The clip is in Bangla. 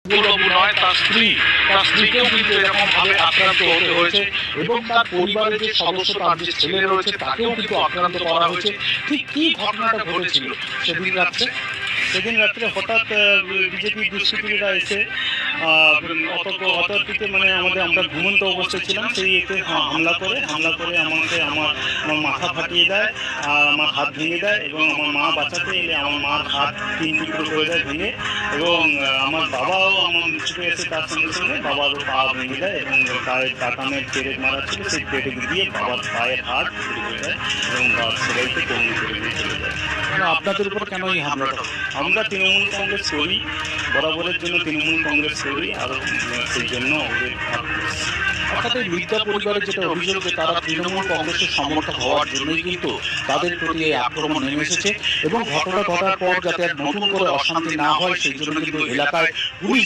বাবু নয়, তার স্ত্রীকেও কিন্তু এরকম ভাবে আক্রান্ত হতে হয়েছে এবং তার পরিবারের যে সদস্য, তার যে ছেলে রয়েছে, তাকেও কিন্তু আক্রান্ত করা হয়েছে। ঠিক কি ঘটনাটা ঘটেছিল সেদিন রাত্রে হঠাৎ বিজেপি দুষ্কৃতীরা এসে অতর্কিতে মানে আমরা ঘুমন্ত অবস্থায় ছিলাম, সেই এতে হামলা করে আমার মাথা ফাটিয়ে দেয়, আমার হাত ভেঙে দেয় এবং আমার মা বাঁচাতে এলে আমার মার হাত 3 টুকরো করে দেয় ভেঙে, এবং আমার বাবাও আমার ছুটে এসে তার সঙ্গে সঙ্গে বাবারও পা ভেঙে দেয় এবং পায়ের টাকানের পেরেক মারা ছিল, সেই পেরেক দিয়ে বাবার পায়ের হাত ফুটে হয়ে যায় এবং সবাইকে কর্মী করে দিয়ে চলে যায়। আপনাদের উপর কেন এই হামলাটা? আমরা তৃণমূল কংগ্রেস করি, বরাবরের জন্য তৃণমূল কংগ্রেস করি, আর সেই জন্য ওদের অর্থাৎ এই মির্জা পরিবারের যেটা অভিযোগ যে তারা তৃণমূল কংগ্রেসের সমর্থক হওয়ার জন্যই কিন্তু তাদের প্রতি এই আক্রমণ নেমে এসেছে এবং ঘটনা ঘটার পর যাতে আর নতুন করে অশান্তি না হয় সেই জন্য কিন্তু এলাকায় পুলিশ